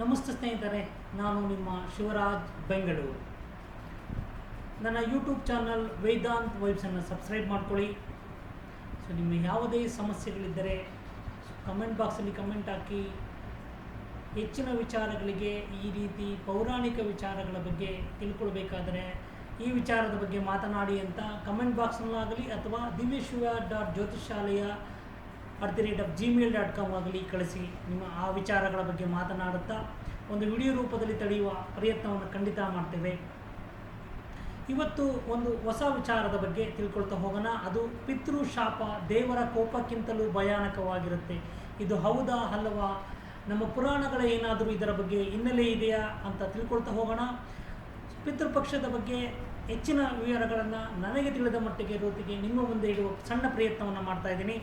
ನಮಸ್ತೆ ಸ್ನೇಹಿತರೆ, ನಾನು ನಿಮ್ಮ ಶಿವರಾಜ್ ಬೆಂಗಳೂರು. ನನ್ನ ಯೂಟ್ಯೂಬ್ ಚಾನಲ್ ವೇದಾಂತ್ ವೈಬ್ಸನ್ನು ಸಬ್ಸ್ಕ್ರೈಬ್ ಮಾಡ್ಕೊಳ್ಳಿ. ಸೊ ನಿಮ್ಮ ಯಾವುದೇ ಸಮಸ್ಯೆಗಳಿದ್ದರೆ ಕಮೆಂಟ್ ಬಾಕ್ಸಲ್ಲಿ ಕಮೆಂಟ್ ಹಾಕಿ. ಹೆಚ್ಚಿನ ವಿಚಾರಗಳಿಗೆ ಈ ರೀತಿ ಪೌರಾಣಿಕ ವಿಚಾರಗಳ ಬಗ್ಗೆ ತಿಳ್ಕೊಳ್ಬೇಕಾದರೆ ಈ ವಿಚಾರದ ಬಗ್ಗೆ ಮಾತನಾಡಿ ಅಂತ ಕಮೆಂಟ್ ಬಾಕ್ಸ್ನಲ್ಲಾಗಲಿ ಅಥವಾ divyashiva.jyotishalaya@gmail.com ಆಗಲಿ ಕಳಿಸಿ. ನಿಮ್ಮ ಆ ವಿಚಾರಗಳ ಬಗ್ಗೆ ಮಾತನಾಡುತ್ತಾ ಒಂದು ವಿಡಿಯೋ ರೂಪದಲ್ಲಿ ತಡೆಯುವ ಪ್ರಯತ್ನವನ್ನು ಖಂಡಿತ ಮಾಡ್ತೇವೆ. ಇವತ್ತು ಒಂದು ಹೊಸ ವಿಚಾರದ ಬಗ್ಗೆ ತಿಳ್ಕೊಳ್ತಾ ಹೋಗೋಣ. ಅದು ಪಿತೃಶಾಪ ದೇವರ ಕೋಪಕ್ಕಿಂತಲೂ ಭಯಾನಕವಾಗಿರುತ್ತೆ. ಇದು ಹೌದಾ ಅಲ್ಲವಾ? ನಮ್ಮ ಪುರಾಣಗಳ ಏನಾದರೂ ಇದರ ಬಗ್ಗೆ ಹಿನ್ನೆಲೆ ಇದೆಯಾ ಅಂತ ತಿಳ್ಕೊಳ್ತಾ ಹೋಗೋಣ. ಪಿತೃಪಕ್ಷದ ಬಗ್ಗೆ ಹೆಚ್ಚಿನ ವಿವರಗಳನ್ನು ನನಗೆ ತಿಳಿದ ಮಟ್ಟಿಗೆ ಇರೋದಕ್ಕೆ ನಿಮ್ಮ ಮುಂದೆ ಇಡುವ ಸಣ್ಣ ಪ್ರಯತ್ನವನ್ನು ಮಾಡ್ತಾ ಇದ್ದೀನಿ.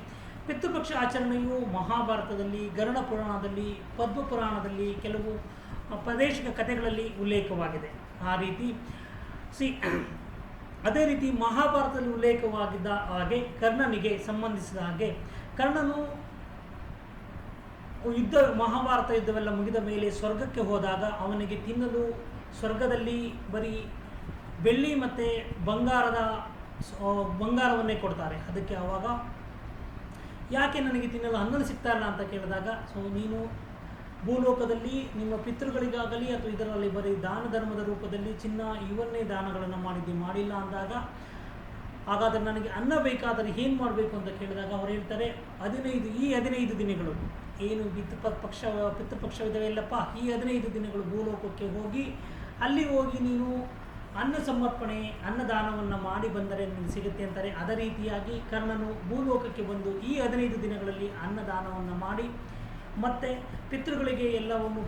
ಪಿತೃಪಕ್ಷ ಆಚರಣೆಯು ಮಹಾಭಾರತದಲ್ಲಿ, ಗರುಡ ಪುರಾಣದಲ್ಲಿ, ಪದ್ಮ ಪುರಾಣದಲ್ಲಿ, ಕೆಲವು ಪ್ರಾದೇಶಿಕ ಕಥೆಗಳಲ್ಲಿ ಉಲ್ಲೇಖವಾಗಿದೆ. ಆ ರೀತಿ ಅದೇ ರೀತಿ ಮಹಾಭಾರತದಲ್ಲಿ ಉಲ್ಲೇಖವಾಗಿದ್ದ ಹಾಗೆ ಕರ್ಣನಿಗೆ ಸಂಬಂಧಿಸಿದ ಹಾಗೆ, ಕರ್ಣನು ಮಹಾಭಾರತ ಯುದ್ಧವೆಲ್ಲ ಮುಗಿದ ಮೇಲೆ ಸ್ವರ್ಗಕ್ಕೆ ಹೋದಾಗ ಅವನಿಗೆ ತಿನ್ನಲು ಸ್ವರ್ಗದಲ್ಲಿ ಬರೀ ಬೆಳ್ಳಿ ಮತ್ತು ಬಂಗಾರವನ್ನೇ ಕೊಡ್ತಾರೆ. ಅದಕ್ಕೆ ಆವಾಗ ಯಾಕೆ ನನಗೆ ತಿನ್ನಲು ಅನ್ನಲು ಸಿಗ್ತಾ ಇಲ್ಲ ಅಂತ ಕೇಳಿದಾಗ, ಸೊ ನೀನು ಭೂಲೋಕದಲ್ಲಿ ನಿಮ್ಮ ಪಿತೃಗಳಿಗಾಗಲಿ ಅಥವಾ ಇದರಲ್ಲಿ ಬರೀ ದಾನ ಧರ್ಮದ ರೂಪದಲ್ಲಿ ಚಿನ್ನ ಇವನ್ನೇ ದಾನಗಳನ್ನು ಮಾಡಿಲ್ಲ ಅಂದಾಗ, ಹಾಗಾದರೆ ನನಗೆ ಅನ್ನ ಬೇಕಾದರೆ ಏನು ಮಾಡಬೇಕು ಅಂತ ಕೇಳಿದಾಗ ಅವ್ರು ಹೇಳ್ತಾರೆ, 15 ದಿನಗಳು ಏನು ಪಿತೃಪಕ್ಷವಿದವೆಲ್ಲಪ್ಪ, ಈ 15 ದಿನಗಳು ಭೂಲೋಕಕ್ಕೆ ಹೋಗಿ ಅಲ್ಲಿ ಹೋಗಿ ನೀನು ಅನ್ನ ಸಮರ್ಪಣೆ ಅನ್ನದಾನವನ್ನು ಮಾಡಿ ಬಂದರೆ ನಿಮಗೆ ಸಿಗುತ್ತೆ ಅಂತಾರೆ. ಅದೇ ರೀತಿಯಾಗಿ ಕರ್ಣನು ಭೂಲೋಕಕ್ಕೆ ಬಂದು ಈ 15 ದಿನಗಳಲ್ಲಿ ಅನ್ನದಾನವನ್ನು ಮಾಡಿ ಮತ್ತು ಪಿತೃಗಳಿಗೆ ಎಲ್ಲವನ್ನು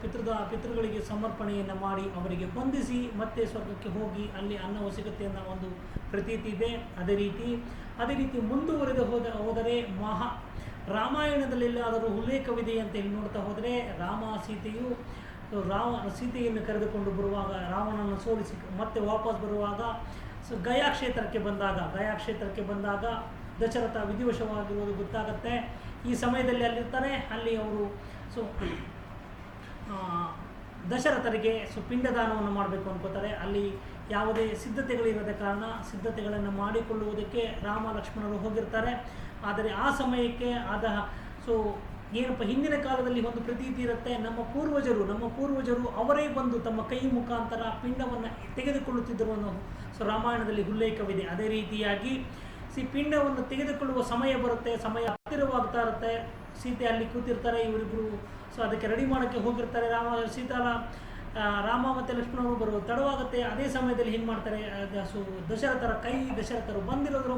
ಪಿತೃಗಳಿಗೆ ಸಮರ್ಪಣೆಯನ್ನು ಮಾಡಿ ಅವರಿಗೆ ಹೊಂದಿಸಿ ಮತ್ತೆ ಸ್ವರ್ಗಕ್ಕೆ ಹೋಗಿ ಅಲ್ಲಿ ಅನ್ನವು ಸಿಗುತ್ತೆ ಅನ್ನೋ ಒಂದು ಪ್ರತೀತಿ ಇದೆ. ಅದೇ ರೀತಿ ಮುಂದುವರೆದು ಹೋದರೆ ರಾಮಾಯಣದಲ್ಲೆಲ್ಲಾದರೂ ಉಲ್ಲೇಖವಿದೆ ಅಂತ ಹೇಳಿ ನೋಡ್ತಾ ಹೋದರೆ, ಸೀತೆಯನ್ನು ಕರೆದುಕೊಂಡು ಬರುವಾಗ ರಾವಣನ ಸೋಲಿಸಿ ಮತ್ತೆ ವಾಪಸ್ ಬರುವಾಗ ಗಯಾ ಕ್ಷೇತ್ರಕ್ಕೆ ಬಂದಾಗ ದಶರಥ ವಿಧಿವಶವಾಗಿರುವುದು ಗೊತ್ತಾಗುತ್ತೆ. ಈ ಸಮಯದಲ್ಲಿ ಅಲ್ಲಿರ್ತಾರೆ. ಅಲ್ಲಿ ಅವರು ದಶರಥರಿಗೆ ಪಿಂಡದಾನವನ್ನು ಮಾಡಬೇಕು ಅನ್ಕೋತಾರೆ. ಅಲ್ಲಿ ಯಾವುದೇ ಸಿದ್ಧತೆಗಳಿರದ ಕಾರಣ ಸಿದ್ಧತೆಗಳನ್ನು ಮಾಡಿಕೊಳ್ಳುವುದಕ್ಕೆ ರಾಮ ಲಕ್ಷ್ಮಣರು ಹೋಗಿರ್ತಾರೆ. ಆದರೆ ಆ ಸಮಯಕ್ಕೆ ಏನಪ್ಪ, ಹಿಂದಿನ ಕಾಲದಲ್ಲಿ ಒಂದು ಪ್ರತೀತಿ ಇರುತ್ತೆ, ನಮ್ಮ ಪೂರ್ವಜರು ಅವರೇ ಬಂದು ತಮ್ಮ ಕೈ ಮುಖಾಂತರ ಪಿಂಡವನ್ನು ತೆಗೆದುಕೊಳ್ಳುತ್ತಿದ್ದರು ಅನ್ನೋ ರಾಮಾಯಣದಲ್ಲಿ ಉಲ್ಲೇಖವಿದೆ. ಅದೇ ರೀತಿಯಾಗಿ ಪಿಂಡವನ್ನು ತೆಗೆದುಕೊಳ್ಳುವ ಸಮಯ ಬರುತ್ತೆ, ಸಮಯ ಹತ್ತಿರವಾಗ್ತಾ ಇರುತ್ತೆ. ಸೀತೆ ಅಲ್ಲಿ ಕೂತಿರ್ತಾರೆ, ಇವರಿಬ್ಬರು ಅದಕ್ಕೆ ರೆಡಿ ಮಾಡೋಕ್ಕೆ ಹೋಗಿರ್ತಾರೆ. ರಾಮ ಮತ್ತು ಲಕ್ಷ್ಮಣರು ಬರುವ ತಡವಾಗುತ್ತೆ. ಅದೇ ಸಮಯದಲ್ಲಿ ಏನು ಮಾಡ್ತಾರೆ, ದಶರಥರು ಬಂದಿರೋದ್ರ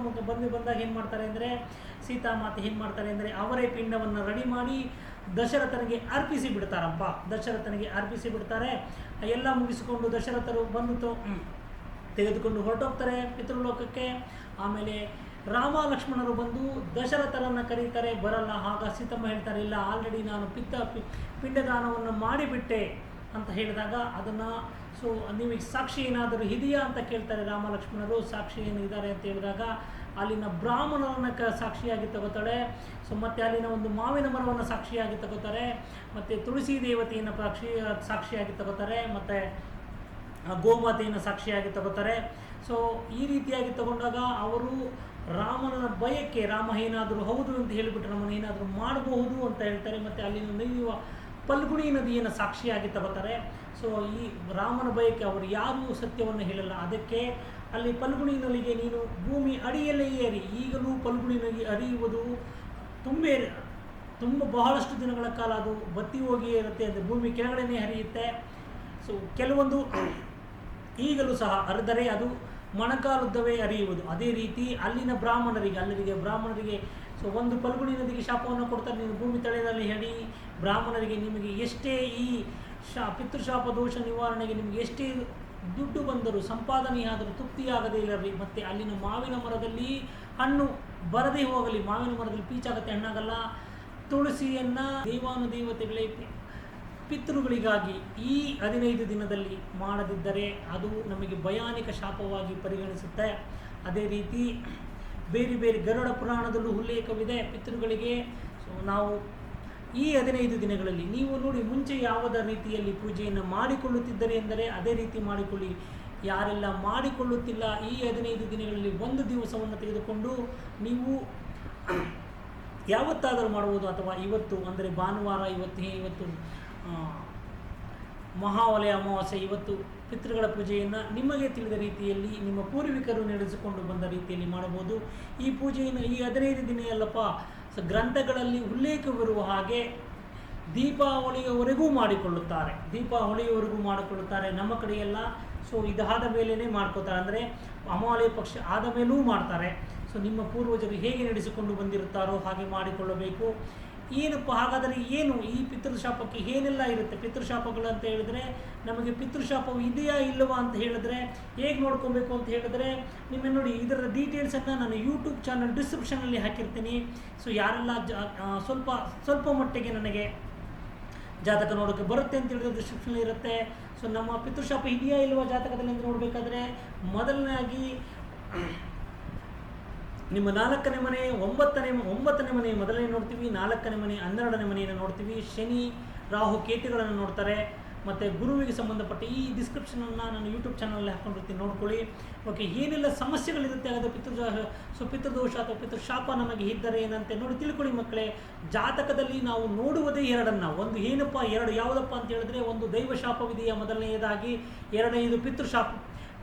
ಬಂದಾಗ ಏನು ಮಾಡ್ತಾರೆ ಅಂದರೆ, ಸೀತಾಮಾತೆ ಏನು ಮಾಡ್ತಾರೆ ಅಂದರೆ ಅವರೇ ಪಿಂಡವನ್ನು ರೆಡಿ ಮಾಡಿ ದಶರಥನಿಗೆ ಅರ್ಪಿಸಿ ಬಿಡ್ತಾರೆ. ಎಲ್ಲ ಮುಗಿಸಿಕೊಂಡು ದಶರಥರು ಬಂದು ತೆಗೆದುಕೊಂಡು ಹೊರಟೋಗ್ತಾರೆ ಪಿತೃಲೋಕಕ್ಕೆ. ಆಮೇಲೆ ರಾಮ ಲಕ್ಷ್ಮಣರು ಬಂದು ದಶರಥರನ್ನು ಕರೀತಾರೆ, ಬರಲ್ಲ. ಆಗ ಸೀತಮ್ಮ ಹೇಳ್ತಾರೆ, ಇಲ್ಲ ಆಲ್ರೆಡಿ ನಾನು ಪಿಂಡದಾನವನ್ನು ಮಾಡಿಬಿಟ್ಟೆ ಅಂತ ಹೇಳಿದಾಗ ಅದನ್ನು ನಿಮಗೆ ಸಾಕ್ಷಿ ಏನಾದರೂ ಇದೆಯಾ ಅಂತ ಕೇಳ್ತಾರೆ ರಾಮ ಲಕ್ಷ್ಮಣರು. ಸಾಕ್ಷಿ ಏನು ಇದ್ದಾರೆ ಅಂತ ಹೇಳಿದಾಗ ಅಲ್ಲಿನ ಬ್ರಾಹ್ಮಣರನ್ನು ಸಾಕ್ಷಿಯಾಗಿ ತಗೋತಾಳೆ. ಮತ್ತು ಅಲ್ಲಿನ ಒಂದು ಮಾವಿನ ಮರವನ್ನು ಸಾಕ್ಷಿಯಾಗಿ ತಗೋತಾರೆ, ಮತ್ತು ತುಳಸಿ ದೇವತೆಯನ್ನು ಸಾಕ್ಷಿಯಾಗಿ ತಗೋತಾರೆ, ಮತ್ತು ಗೋಮಾತೆಯನ್ನು ಸಾಕ್ಷಿಯಾಗಿ ತಗೋತಾರೆ. ಈ ರೀತಿಯಾಗಿ ತಗೊಂಡಾಗ ಅವರು ರಾಮನ ಭಯಕ್ಕೆ, ರಾಮ ಏನಾದರೂ ಹೌದು ಅಂತ ಹೇಳಿಬಿಟ್ರೆ ನಮ್ಮನ್ನು ಏನಾದರೂ ಮಾಡಬಹುದು ಅಂತ ಹೇಳ್ತಾರೆ. ಮತ್ತು ಅಲ್ಲಿನ ನಡೆಯುವ ಫಲ್ಗುಣಿ ನದಿಯನ್ನು ಸಾಕ್ಷಿಯಾಗಿ ತಗೋತಾರೆ. ಈ ರಾಮನ ಭಯಕ್ಕೆ ಅವರು ಯಾರೂ ಸತ್ಯವನ್ನು ಹೇಳಲ್ಲ. ಅದಕ್ಕೆ ಅಲ್ಲಿ ಫಲ್ಗುಣಿ ನದಿಗೆ ನೀನು ಭೂಮಿ ಅಡಿಯಲ್ಲೇ ಏರಿ, ಈಗಲೂ ಫಲ್ಗುಣಿ ನದಿ ಹರಿಯುವುದು ತುಂಬ ಬಹಳಷ್ಟು ದಿನಗಳ ಕಾಲ ಅದು ಬತ್ತಿ ಹೋಗಿಯೇ ಇರುತ್ತೆ. ಅದು ಭೂಮಿ ಕೆಳಗಡೆನೇ ಹರಿಯುತ್ತೆ. ಕೆಲವೊಂದು ಈಗಲೂ ಸಹ ಹರಿದರೆ ಅದು ಮೊಣಕಾಲುದ್ದವೇ ಹರಿಯುವುದು. ಅದೇ ರೀತಿ ಅಲ್ಲಿನ ಬ್ರಾಹ್ಮಣರಿಗೆ ಒಂದು ಫಲ್ಗುಣಿ ನದಿಗೆ ಶಾಪವನ್ನು ಕೊಡ್ತಾರೆ, ನೀನು ಭೂಮಿ ತಳೆಯಲ್ಲಿ ಹೇಳಿ ಬ್ರಾಹ್ಮಣರಿಗೆ ನಿಮಗೆ ಎಷ್ಟೇ ಈ ಪಿತೃಶಾಪ ದೋಷ ನಿವಾರಣೆಗೆ ನಿಮಗೆ ಎಷ್ಟೇ ದುಡ್ಡು ಬಂದರೂ ಸಂಪಾದನೆಯಾದರೂ ತೃಪ್ತಿಯಾಗದೇ ಇರಲಿ. ಮತ್ತು ಅಲ್ಲಿನ ಮಾವಿನ ಮರದಲ್ಲಿ ಹಣ್ಣು ಬರದೇ ಹೋಗಲಿ, ಮಾವಿನ ಮರದಲ್ಲಿ ಪೀಚಾಗತ್ತೆ, ಹಣ್ಣಾಗಲ್ಲ. ತುಳಸಿಯನ್ನು ದೇವಾನುದೇವತೆಗಳೇ ಪಿತೃಗಳಿಗಾಗಿ ಈ 15 ದಿನದಲ್ಲಿ ಮಾಡದಿದ್ದರೆ ಅದು ನಮಗೆ ಭಯಾನಕ ಶಾಪವಾಗಿ ಪರಿಗಣಿಸುತ್ತೆ. ಅದೇ ರೀತಿ ಬೇರೆ ಗರುಡ ಪುರಾಣದಲ್ಲೂ ಉಲ್ಲೇಖವಿದೆ ಪಿತೃಗಳಿಗೆ. ನಾವು ಈ 15 ದಿನಗಳಲ್ಲಿ ನೀವು ನೋಡಿ, ಮುಂಚೆ ಯಾವುದ ರೀತಿಯಲ್ಲಿ ಪೂಜೆಯನ್ನು ಮಾಡಿಕೊಳ್ಳುತ್ತಿದ್ದರೆ ಎಂದರೆ ಅದೇ ರೀತಿ ಮಾಡಿಕೊಳ್ಳಿ. ಯಾರೆಲ್ಲ ಮಾಡಿಕೊಳ್ಳುತ್ತಿಲ್ಲ, ಈ 15 ದಿನಗಳಲ್ಲಿ ಒಂದು ದಿವಸವನ್ನು ತೆಗೆದುಕೊಂಡು ನೀವು ಯಾವತ್ತಾದರೂ ಮಾಡ್ಬೋದು, ಅಥವಾ ಇವತ್ತು ಅಂದರೆ ಭಾನುವಾರ, ಇವತ್ತು ಮಹಾವಲಯ ಅಮಾವಾಸ್ಯೆ, ಇವತ್ತು ಪಿತೃಗಳ ಪೂಜೆಯನ್ನು ನಿಮಗೆ ತಿಳಿದ ರೀತಿಯಲ್ಲಿ ನಿಮ್ಮ ಪೂರ್ವಿಕರು ನಡೆಸಿಕೊಂಡು ಬಂದ ರೀತಿಯಲ್ಲಿ ಮಾಡಬಹುದು. ಈ ಪೂಜೆಯನ್ನು ಈ 15 ದಿನ ಅಲ್ಲಪ್ಪ, ಗ್ರಂಥಗಳಲ್ಲಿ ಉಲ್ಲೇಖವಿರುವ ಹಾಗೆ ದೀಪಾವಳಿಯವರೆಗೂ ಮಾಡಿಕೊಳ್ಳುತ್ತಾರೆ ನಮ್ಮ ಕಡೆಯೆಲ್ಲ. ಸೊ ಇದಾದ ಮೇಲೇ ಮಾಡ್ಕೋತಾರೆ, ಅಂದರೆ ಅಮಾವಾಸ್ಯೆ ಪಕ್ಷ ಆದ ಮೇಲೂ ಮಾಡ್ತಾರೆ. ಸೊ ನಿಮ್ಮ ಪೂರ್ವಜರು ಹೇಗೆ ನಡೆಸಿಕೊಂಡು ಬಂದಿರುತ್ತಾರೋ ಹಾಗೆ ಮಾಡಿಕೊಳ್ಳಬೇಕು. ಏನಪ್ಪ ಹಾಗಾದರೆ ಏನು ಈ ಪಿತೃಶಾಪಕ್ಕೆ ಏನೆಲ್ಲ ಇರುತ್ತೆ? ಪಿತೃಶಾಪಗಳು ಅಂತ ಹೇಳಿದ್ರೆ, ನಮಗೆ ಪಿತೃಶಾಪವು ಇದೆಯಾ ಇಲ್ಲವಾ ಅಂತ ಹೇಳಿದ್ರೆ ಹೇಗೆ ನೋಡ್ಕೊಬೇಕು ಅಂತ ಹೇಳಿದ್ರೆ, ನಿಮ್ಮ ನೋಡಿ ಇದರ ಡೀಟೇಲ್ಸನ್ನು ನಾನು ಯೂಟ್ಯೂಬ್ ಚಾನಲ್ ಡಿಸ್ಕ್ರಿಪ್ಷನಲ್ಲಿ ಹಾಕಿರ್ತೀನಿ. ಸೊ ಯಾರೆಲ್ಲ ಸ್ವಲ್ಪ ಮಟ್ಟಿಗೆ ನನಗೆ ಜಾತಕ ನೋಡೋಕ್ಕೆ ಬರುತ್ತೆ ಅಂತ ಹೇಳಿದ್ರೆ ಡಿಸ್ಕ್ರಿಪ್ಷನಲ್ಲಿ ಇರುತ್ತೆ. ಸೊ ನಮ್ಮ ಪಿತೃಶಾಪ ಇದೆಯಾ ಇಲ್ಲವಾ ಜಾತಕದಲ್ಲಿ ಅಂತ ನೋಡಬೇಕಾದ್ರೆ, ಮೊದಲನೇದಾಗಿ ನಿಮ್ಮ 4ನೇ ಮನೆ, 9ನೇ ಮನೆ ಮೊದಲನೇ ನೋಡ್ತೀವಿ, 4ನೇ ಮನೆ 12ನೇ ಮನೆಯನ್ನು ನೋಡ್ತೀವಿ. ಶನಿ, ರಾಹು, ಕೇತುಗಳನ್ನು ನೋಡ್ತಾರೆ. ಮತ್ತು ಗುರುವಿಗೆ ಸಂಬಂಧಪಟ್ಟ ಈ ಡಿಸ್ಕ್ರಿಪ್ಷನನ್ನು ನಾನು ಯೂಟ್ಯೂಬ್ ಚಾನಲಲ್ಲಿ ಹಾಕ್ಕೊಂಡಿರ್ತೀನಿ, ನೋಡ್ಕೊಳ್ಳಿ. ಓಕೆ, ಏನೆಲ್ಲ ಸಮಸ್ಯೆಗಳಿರುತ್ತೆ ಅದು ಪಿತೃದೋಷ ಅಥವಾ ಪಿತೃಶಾಪ ನಮಗೆ ಇದ್ದರೆ ಏನಂತೆ ನೋಡಿ ತಿಳ್ಕೊಳ್ಳಿ ಮಕ್ಕಳೇ. ಜಾತಕದಲ್ಲಿ ನಾವು ನೋಡುವುದೇ ಎರಡನ್ನು, ಒಂದು ಏನಪ್ಪ, ಎರಡು ಯಾವುದಪ್ಪ ಅಂತ ಹೇಳಿದ್ರೆ, ಒಂದು ದೈವಶಾಪವಿದೆಯಾ ಮೊದಲನೆಯದಾಗಿ, ಎರಡನೇದು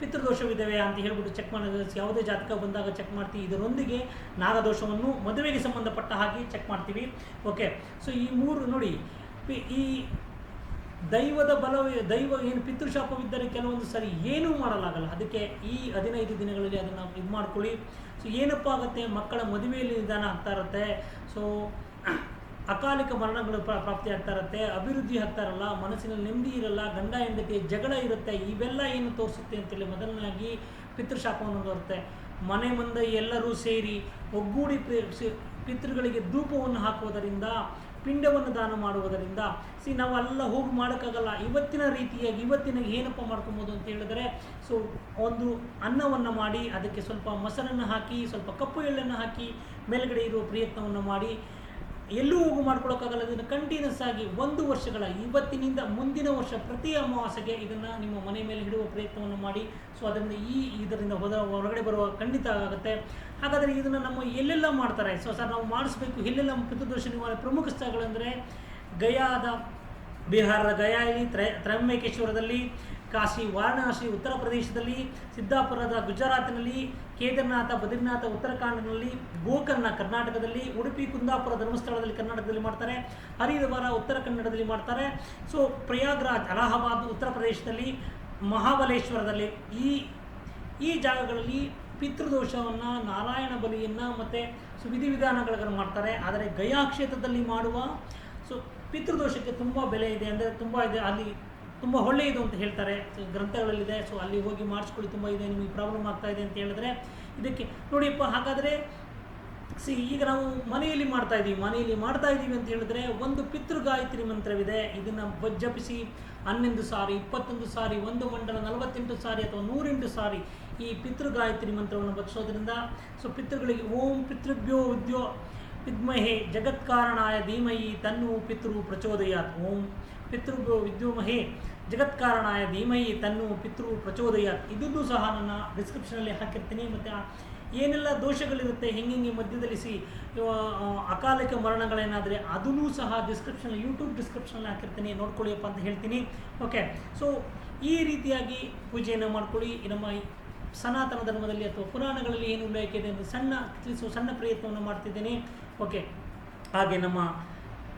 ಪಿತೃದೋಷವಿದ್ದಾವೆ ಅಂತ ಹೇಳ್ಬಿಟ್ಟು ಚೆಕ್ ಮಾಡೋದು. ಯಾವುದೇ ಜಾತಕ ಬಂದಾಗ ಚೆಕ್ ಮಾಡ್ತೀವಿ. ಇದರೊಂದಿಗೆ ನಾಗದೋಷವನ್ನು ಮದುವೆಗೆ ಸಂಬಂಧಪಟ್ಟ ಹಾಗೆ ಚೆಕ್ ಮಾಡ್ತೀವಿ. ಓಕೆ, ಸೊ ಈ 3 ನೋಡಿ, ಈ ದೈವ ಏನು ಪಿತೃಶಾಪವಿದ್ದರೆ ಕೆಲವೊಂದು ಸರಿ ಏನೂ ಮಾಡಲಾಗಲ್ಲ. ಅದಕ್ಕೆ ಈ 15 ದಿನಗಳಲ್ಲಿ ಅದನ್ನು ಇದು ಮಾಡ್ಕೊಳ್ಳಿ. ಸೊ ಏನಪ್ಪ ಆಗುತ್ತೆ, ಮಕ್ಕಳ ಮದುವೆಯಲ್ಲಿ ನಿಧಾನ ಆಗ್ತಾ ಇರುತ್ತೆ. ಸೊ ಅಕಾಲಿಕ ಮರಣಗಳು ಪ್ರಾಪ್ತಿ ಆಗ್ತಾ ಇರುತ್ತೆ, ಅಭಿವೃದ್ಧಿ ಆಗ್ತಾ ಇರಲ್ಲ, ಮನಸ್ಸಿನಲ್ಲಿ ನೆಮ್ಮದಿ ಇರಲ್ಲ, ಗಂಡ ಹೆಂಡತಿಯ ಜಗಳ ಇರುತ್ತೆ. ಇವೆಲ್ಲ ಏನು ತೋರಿಸುತ್ತೆ ಅಂತೇಳಿ ಮೊದಲನಾಗಿ ಪಿತೃಶಾಪವನ್ನು ಬರುತ್ತೆ. ಮನೆ ಮುಂದೆ ಎಲ್ಲರೂ ಸೇರಿ ಒಗ್ಗೂಡಿ ಪಿತೃಗಳಿಗೆ ಧೂಪವನ್ನು ಹಾಕುವುದರಿಂದ, ಪಿಂಡವನ್ನು ದಾನ ಮಾಡುವುದರಿಂದ, ನಾವೆಲ್ಲ ಹೋಗಿ ಮಾಡೋಕ್ಕಾಗಲ್ಲ. ಇವತ್ತಿನ ಏನಪ್ಪ ಮಾಡ್ಕೊಬೋದು ಅಂತ ಹೇಳಿದ್ರೆ, ಸೊ ಒಂದು ಅನ್ನವನ್ನು ಮಾಡಿ ಅದಕ್ಕೆ ಸ್ವಲ್ಪ ಮೊಸರನ್ನು ಹಾಕಿ, ಸ್ವಲ್ಪ ಕಪ್ಪು ಎಳ್ಳನ್ನು ಹಾಕಿ ಮೇಲ್ಗಡೆ ಇರುವ ಪ್ರಯತ್ನವನ್ನು ಮಾಡಿ, ಎಲ್ಲೂ ಹೋಗು ಮಾಡ್ಕೊಳ್ಳೋಕ್ಕಾಗಲ್ಲ. ಇದನ್ನು ಕಂಟಿನ್ಯೂಸ್ ಆಗಿ 1 ವರ್ಷಗಳ ಇವತ್ತಿನಿಂದ ಮುಂದಿನ ವರ್ಷ ಪ್ರತಿ ಅಮಾವಾಸ್ಯೆಗೆ ಇದನ್ನು ನಿಮ್ಮ ಮನೆ ಮೇಲೆ ಇಡುವ ಪ್ರಯತ್ನವನ್ನು ಮಾಡಿ. ಸೊ ಅದರಿಂದ ಇದರಿಂದ ಹೊರಗಡೆ ಬರುವ ಖಂಡಿತ ಆಗುತ್ತೆ. ಹಾಗಾದರೆ ಇದನ್ನು ನಮ್ಮ ಎಲ್ಲೆಲ್ಲ ಮಾಡ್ತಾರೆ? ಸೊ ಸರ್ ನಾವು ಮಾಡಿಸ್ಬೇಕು, ಎಲ್ಲೆಲ್ಲ ಪಿತೃದೋಷ ನಿವಾರಣೆ ಪ್ರಮುಖ ಸ್ಥಳಗಳೆಂದರೆ ಬಿಹಾರದ ಗಯಾ ಇಲ್ಲಿ, ತ್ರಯಂಬಕೇಶ್ವರದಲ್ಲಿ, ಕಾಶಿ ವಾರಣಾಸಿ ಉತ್ತರ ಪ್ರದೇಶದಲ್ಲಿ, ಸಿದ್ದಾಪುರದ ಗುಜರಾತಿನಲ್ಲಿ, ಕೇದಾರನಾಥ ಬದ್ರಿನಾಥ ಉತ್ತರಾಖಂಡ್ನಲ್ಲಿ, ಗೋಕರ್ಣ ಕರ್ನಾಟಕದಲ್ಲಿ, ಉಡುಪಿ ಕುಂದಾಪುರ ಧರ್ಮಸ್ಥಳದಲ್ಲಿ ಕರ್ನಾಟಕದಲ್ಲಿ ಮಾಡ್ತಾರೆ, ಹರಿದ್ವಾರ ಉತ್ತರ ಕನ್ನಡದಲ್ಲಿ ಮಾಡ್ತಾರೆ. ಸೊ ಪ್ರಯಾಗ್ರಾಜ್ ಅಲಹಾಬಾದ್ ಉತ್ತರ ಪ್ರದೇಶದಲ್ಲಿ, ಮಹಾಬಲೇಶ್ವರದಲ್ಲಿ ಈ ಜಾಗಗಳಲ್ಲಿ ಪಿತೃದೋಷವನ್ನು, ನಾರಾಯಣ ಬಲಿಯನ್ನು ಮತ್ತು ವಿಧಿವಿಧಾನಗಳನ್ನು ಮಾಡ್ತಾರೆ. ಆದರೆ ಗಯಾ ಕ್ಷೇತ್ರದಲ್ಲಿ ಮಾಡುವ ಪಿತೃದೋಷಕ್ಕೆ ತುಂಬ ಬೆಲೆ ಇದೆ, ಅಂದರೆ ತುಂಬ ಇದೆ, ಅಲ್ಲಿ ತುಂಬ ಒಳ್ಳೆಯದು ಅಂತ ಹೇಳ್ತಾರೆ, ಗ್ರಂಥಗಳಲ್ಲಿದೆ. ಸೊ ಅಲ್ಲಿ ಹೋಗಿ ಮಾಡಿಸ್ಕೊಳ್ಳಿ, ತುಂಬ ಇದೆ, ನಿಮಗೆ ಪ್ರಾಬ್ಲಮ್ ಆಗ್ತಾ ಇದೆ ಅಂತ ಹೇಳಿದ್ರೆ ಇದಕ್ಕೆ ನೋಡಿಯಪ್ಪ. ಹಾಗಾದರೆ ಈಗ ನಾವು ಮನೆಯಲ್ಲಿ ಮಾಡ್ತಾ ಇದ್ದೀವಿ ಅಂತ ಹೇಳಿದ್ರೆ, ಒಂದು ಪಿತೃಗಾಯತ್ರಿ ಮಂತ್ರವಿದೆ. ಇದನ್ನು ಜಪಿಸಿ 11 ಸಾರಿ, 21 ಸಾರಿ, 1 ಮಂಡಲ 48 ಸಾರಿ ಅಥವಾ 108 ಸಾರಿ ಈ ಪಿತೃಗಾಯತ್ರಿ ಮಂತ್ರವನ್ನು ಬರೆಸೋದ್ರಿಂದ, ಸೊ ಪಿತೃಗಳಿಗೆ ಓಂ ಪಿತೃಭ್ಯೋ ವಿದ್ಯೋ ವಿದ್ಮಹೇ ಜಗತ್ಕಾರಣಾಯ ಧೀಮಹಿ ತನ್ನು ಪಿತೃ ಪ್ರಚೋದಯಾತ್. ಓಂ ಪಿತೃಭ್ಯೋ ವಿದ್ಯೋಮಹೇ ಜಗತ್ಕಾರಣಾಯ ಧೀಮಹಿ ತನ್ನು ಪಿತೃ ಪ್ರಚೋದಯಾತ್. ಇದನ್ನು ಸಹ ನನ್ನ ಡಿಸ್ಕ್ರಿಪ್ಷನಲ್ಲಿ ಹಾಕಿರ್ತೀನಿ. ಮತ್ತು ಏನೆಲ್ಲ ದೋಷಗಳಿರುತ್ತೆ, ಹೆಂಗೆ ಮಧ್ಯದಲ್ಲಿ ಅಕಾಲಿಕ ಮರಣಗಳೇನಾದರೆ ಅದನ್ನೂ ಸಹ ಯೂಟ್ಯೂಬ್ ಡಿಸ್ಕ್ರಿಪ್ಷನಲ್ಲಿ ಹಾಕಿರ್ತೀನಿ, ನೋಡ್ಕೊಳ್ಳಿಯಪ್ಪ ಅಂತ ಹೇಳ್ತೀನಿ. ಓಕೆ, ಸೊ ಈ ರೀತಿಯಾಗಿ ಪೂಜೆಯನ್ನು ಮಾಡ್ಕೊಳ್ಳಿ. ನಮ್ಮ ಸನಾತನ ಧರ್ಮದಲ್ಲಿ ಅಥವಾ ಪುರಾಣಗಳಲ್ಲಿ ಏನು ಉಲ್ಲೇಖ ಇದೆ ಅಂತ ತಿಳಿಸುವ ಸಣ್ಣ ಪ್ರಯತ್ನವನ್ನು ಮಾಡ್ತಿದ್ದೇನೆ. ಓಕೆ, ಹಾಗೆ ನಮ್ಮ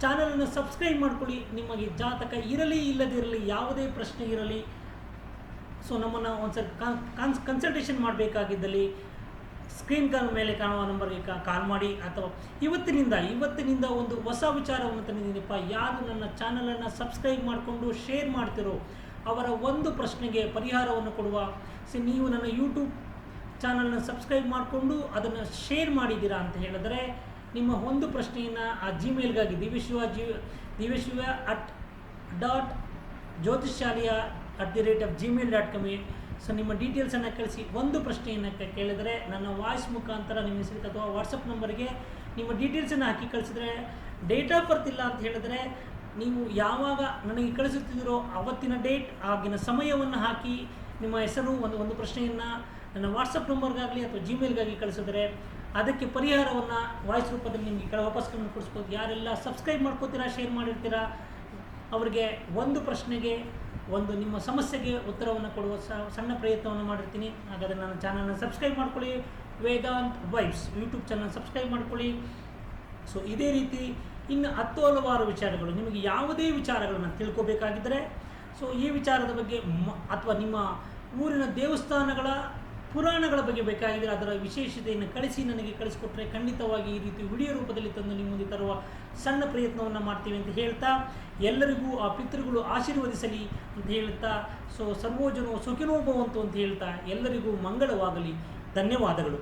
ಚಾನಲನ್ನು ಸಬ್ಸ್ಕ್ರೈಬ್ ಮಾಡ್ಕೊಳ್ಳಿ. ನಿಮಗೆ ಜಾತಕ ಇರಲಿ ಇಲ್ಲದಿರಲಿ, ಯಾವುದೇ ಪ್ರಶ್ನೆ ಇರಲಿ, ಸೊ ನಮ್ಮನ್ನು ಒಂದ್ಸರಿ ಕನ್ಸಲ್ಟೇಷನ್ ಮಾಡಬೇಕಾಗಿದ್ದಲ್ಲಿ ಸ್ಕ್ರೀನ್ ಮೇಲೆ ಕಾಣುವ ನಂಬರ್ಗೆ ಕಾಲ್ ಮಾಡಿ. ಅಥವಾ ಇವತ್ತಿನಿಂದ ಒಂದು ಹೊಸ ವಿಚಾರವನ್ನು ತಂದಿದ್ದೀನಪ್ಪ. ಯಾರು ನನ್ನ ಚಾನಲನ್ನು ಸಬ್ಸ್ಕ್ರೈಬ್ ಮಾಡಿಕೊಂಡು ಶೇರ್ ಮಾಡ್ತಿರೋ ಅವರ ಒಂದು ಪ್ರಶ್ನೆಗೆ ಪರಿಹಾರವನ್ನು ಕೊಡುವ. ನೀವು ನನ್ನ ಯೂಟ್ಯೂಬ್ ಚಾನಲ್ನ ಸಬ್ಸ್ಕ್ರೈಬ್ ಮಾಡಿಕೊಂಡು ಅದನ್ನು ಶೇರ್ ಮಾಡಿದ್ದೀರಾ ಅಂತ ಹೇಳಿದ್ರೆ, ನಿಮ್ಮ ಒಂದು ಪ್ರಶ್ನೆಯನ್ನು ಆ ಜಿಮೇಲ್ಗಾಗಿ divishwa.jyotishalya@gmail.com ಸೊ ನಿಮ್ಮ ಡೀಟೇಲ್ಸನ್ನು ಕಳಿಸಿ ಒಂದು ಪ್ರಶ್ನೆಯನ್ನು ಕೇಳಿದರೆ ನನ್ನ ವಾಯ್ಸ್ ಮುಖಾಂತರ ನಿಮ್ಮ ಹೆಸರಿಗೆ ಅಥವಾ ವಾಟ್ಸಪ್ ನಂಬರ್ಗೆ ನಿಮ್ಮ ಡೀಟೇಲ್ಸನ್ನು ಹಾಕಿ ಕಳಿಸಿದ್ರೆ ಡೇಟ್ ಆಫ್ ಬರ್ತ್ ಇಲ್ಲ ಅಂತ ಹೇಳಿದ್ರೆ ನೀವು ಯಾವಾಗ ನನಗೆ ಕಳಿಸುತ್ತಿದ್ದೀರೋ ಅವತ್ತಿನ ಡೇಟ್ ಆಗಿನ ಸಮಯವನ್ನು ಹಾಕಿ ನಿಮ್ಮ ಹೆಸರು ಒಂದು ಪ್ರಶ್ನೆಯನ್ನು ನನ್ನ ವಾಟ್ಸಪ್ ನಂಬರ್ಗಾಗಲಿ ಅಥವಾ ಜಿಮೇಲ್ಗಾಗಿ ಕಳಿಸಿದ್ರೆ ಅದಕ್ಕೆ ಪರಿಹಾರವನ್ನು ವಾಯ್ಸ್ ರೂಪದಲ್ಲಿ ನಿಮಗೆ ವಾಪಸ್ ಕೊಡಿಸ್ಬೋದು. ಯಾರೆಲ್ಲ ಸಬ್ಸ್ಕ್ರೈಬ್ ಮಾಡ್ಕೋತೀರಾ, ಶೇರ್ ಮಾಡಿರ್ತೀರಾ, ಅವರಿಗೆ ಒಂದು ಪ್ರಶ್ನೆಗೆ ನಿಮ್ಮ ಸಮಸ್ಯೆಗೆ ಉತ್ತರವನ್ನು ಕೊಡುವ ಸಣ್ಣ ಪ್ರಯತ್ನವನ್ನು ಮಾಡಿರ್ತೀನಿ. ಹಾಗಾದರೆ ನನ್ನ ಚಾನಲ್ನ ಸಬ್ಸ್ಕ್ರೈಬ್ ಮಾಡ್ಕೊಳ್ಳಿ. Vedant vibes YouTube channel subscribe ಮಾಡ್ಕೊಳ್ಳಿ. ಸೊ ಇದೇ ರೀತಿ ಇನ್ನು ಹಲವಾರು ವಿಚಾರಗಳು, ನಿಮಗೆ ಯಾವುದೇ ವಿಚಾರಗಳನ್ನು ತಿಳ್ಕೋಬೇಕಾಗಿದ್ದರೆ, ಸೊ ಈ ವಿಚಾರದ ಬಗ್ಗೆ ಅಥವಾ ನಿಮ್ಮ ಊರಿನ ದೇವಸ್ಥಾನಗಳ ಪುರಾಣಗಳ ಬಗ್ಗೆ ಬೇಕಾಗಿದ್ದರೆ ಅದರ ವಿಶೇಷತೆಯನ್ನು ನನಗೆ ಕಳಿಸಿಕೊಟ್ರೆ ಖಂಡಿತವಾಗಿ ಈ ರೀತಿ ವಿಡಿಯೋ ರೂಪದಲ್ಲಿ ತಂದು ನಿಮ್ಮ ಮುಂದೆ ತರುವ ಸಣ್ಣ ಪ್ರಯತ್ನವನ್ನು ಮಾಡ್ತೀವಿ ಅಂತ ಹೇಳ್ತಾ, ಎಲ್ಲರಿಗೂ ಆ ಪಿತೃಗಳು ಆಶೀರ್ವದಿಸಲಿ ಅಂತ ಹೇಳ್ತಾ, ಸೊ ಸರ್ವೋಜನೋ ಸುಖಿನೋ ಭವಂತು ಅಂತ ಹೇಳ್ತಾ ಎಲ್ಲರಿಗೂ ಮಂಗಳವಾಗಲಿ. ಧನ್ಯವಾದಗಳು.